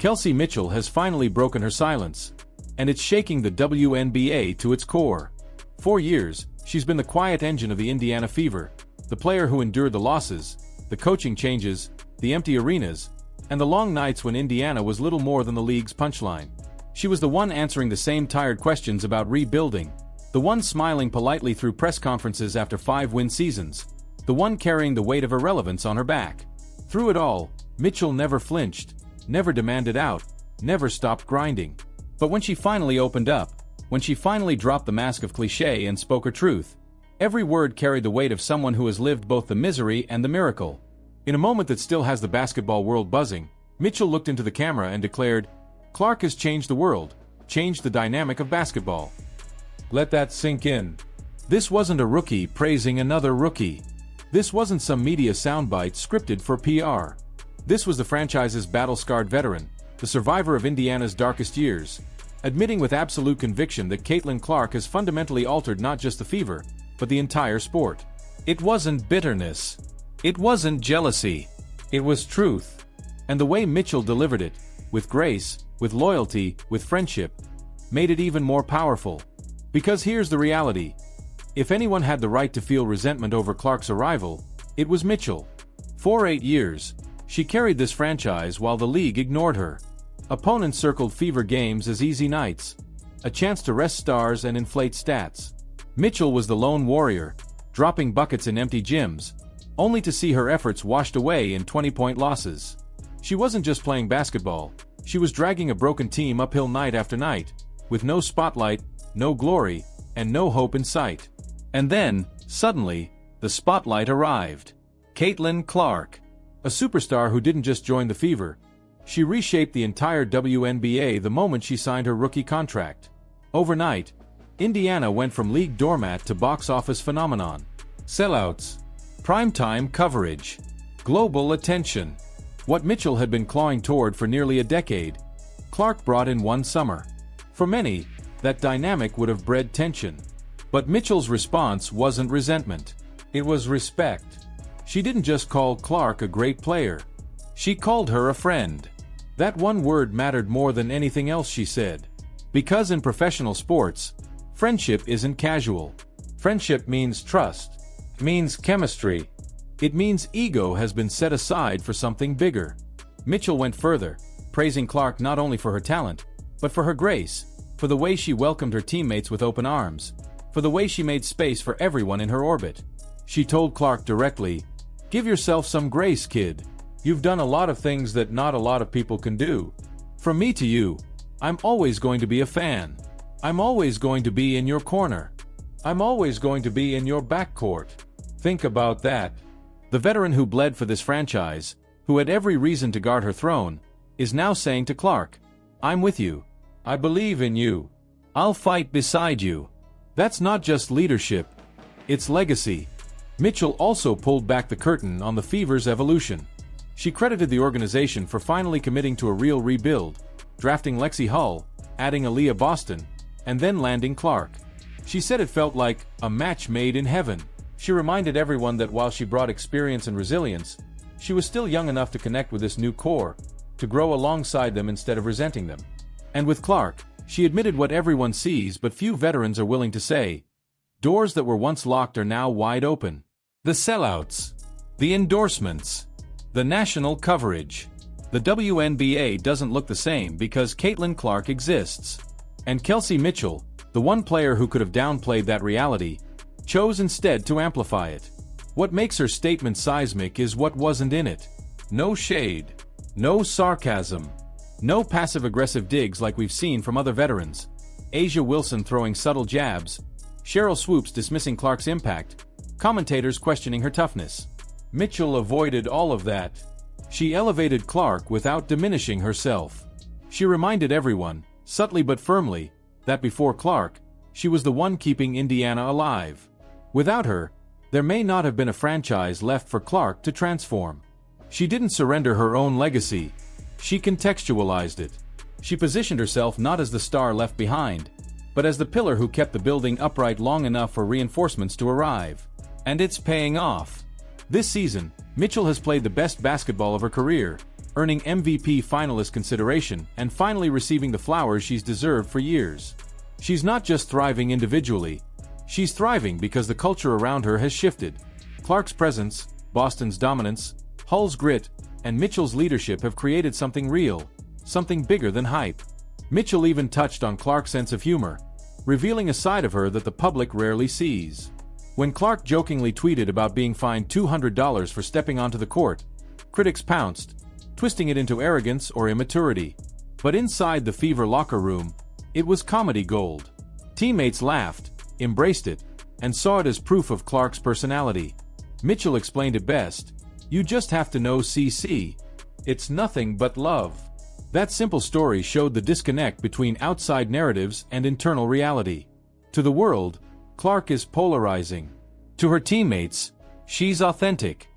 Kelsey Mitchell has finally broken her silence, and it's shaking the WNBA to its core. For years, she's been the quiet engine of the Indiana Fever, the player who endured the losses, the coaching changes, the empty arenas, and the long nights when Indiana was little more than the league's punchline. She was the one answering the same tired questions about rebuilding, the one smiling politely through press conferences after 5-win seasons, the one carrying the weight of irrelevance on her back. Through it all, Mitchell never flinched, never demanded out, never stopped grinding. But when she finally opened up, when she finally dropped the mask of cliché and spoke her truth, every word carried the weight of someone who has lived both the misery and the miracle. In a moment that still has the basketball world buzzing, Mitchell looked into the camera and declared, "Clark has changed the world, changed the dynamic of basketball." Let that sink in. This wasn't a rookie praising another rookie. This wasn't some media soundbite scripted for PR. This was the franchise's battle-scarred veteran, the survivor of Indiana's darkest years, admitting with absolute conviction that Caitlin Clark has fundamentally altered not just the Fever, but the entire sport. It wasn't bitterness. It wasn't jealousy. It was truth. And the way Mitchell delivered it, with grace, with loyalty, with friendship, made it even more powerful. Because here's the reality. If anyone had the right to feel resentment over Clark's arrival, it was Mitchell. For 8 years, she carried this franchise while the league ignored her. Opponents circled Fever games as easy nights, a chance to rest stars and inflate stats. Mitchell was the lone warrior, dropping buckets in empty gyms, only to see her efforts washed away in 20-point losses. She wasn't just playing basketball, she was dragging a broken team uphill night after night, with no spotlight, no glory, and no hope in sight. And then, suddenly, the spotlight arrived. Caitlin Clark, a superstar who didn't just join the Fever. She reshaped the entire WNBA the moment she signed her rookie contract. Overnight, Indiana went from league doormat to box office phenomenon. Sellouts, primetime coverage, global attention. What Mitchell had been clawing toward for nearly a decade, Clark brought in one summer. For many, that dynamic would have bred tension. But Mitchell's response wasn't resentment. It was respect. She didn't just call Clark a great player. She called her a friend. That one word mattered more than anything else she said. Because in professional sports, friendship isn't casual. Friendship means trust, means chemistry. It means ego has been set aside for something bigger. Mitchell went further, praising Clark not only for her talent, but for her grace, for the way she welcomed her teammates with open arms, for the way she made space for everyone in her orbit. She told Clark directly, "Give yourself some grace, kid. You've done a lot of things that not a lot of people can do. From me to you, I'm always going to be a fan. I'm always going to be in your corner. I'm always going to be in your backcourt." Think about that. The veteran who bled for this franchise, who had every reason to guard her throne, is now saying to Clark, "I'm with you. I believe in you. I'll fight beside you." That's not just leadership, it's legacy. Mitchell also pulled back the curtain on the Fever's evolution. She credited the organization for finally committing to a real rebuild, drafting Lexi Hull, adding Aaliyah Boston, and then landing Clark. She said it felt like a match made in heaven. She reminded everyone that while she brought experience and resilience, she was still young enough to connect with this new core, to grow alongside them instead of resenting them. And with Clark, she admitted what everyone sees but few veterans are willing to say. Doors that were once locked are now wide open. The sellouts, the endorsements, the national coverage. The WNBA doesn't look the same because Caitlin Clark exists. And Kelsey Mitchell, the one player who could have downplayed that reality, chose instead to amplify it. What makes her statement seismic is what wasn't in it. No shade, no sarcasm, no passive-aggressive digs like we've seen from other veterans. Asia Wilson throwing subtle jabs, Cheryl Swoops dismissing Clark's impact, commentators questioning her toughness. Mitchell avoided all of that. She elevated Clark without diminishing herself. She reminded everyone, subtly but firmly, that before Clark, she was the one keeping Indiana alive. Without her, there may not have been a franchise left for Clark to transform. She didn't surrender her own legacy. She contextualized it. She positioned herself not as the star left behind, but as the pillar who kept the building upright long enough for reinforcements to arrive. And it's paying off. This season, Mitchell has played the best basketball of her career, earning MVP finalist consideration and finally receiving the flowers she's deserved for years. She's not just thriving individually, she's thriving because the culture around her has shifted. Clark's presence, Boston's dominance, Hull's grit, and Mitchell's leadership have created something real, something bigger than hype. Mitchell even touched on Clark's sense of humor, revealing a side of her that the public rarely sees. When Clark jokingly tweeted about being fined $200 for stepping onto the court, critics pounced, twisting it into arrogance or immaturity. But inside the Fever locker room, it was comedy gold. Teammates laughed, embraced it, and saw it as proof of Clark's personality. Mitchell explained it best: "You just have to know CC. It's nothing but love." That simple story showed the disconnect between outside narratives and internal reality. To the world, Clark is polarizing. To her teammates, she's authentic.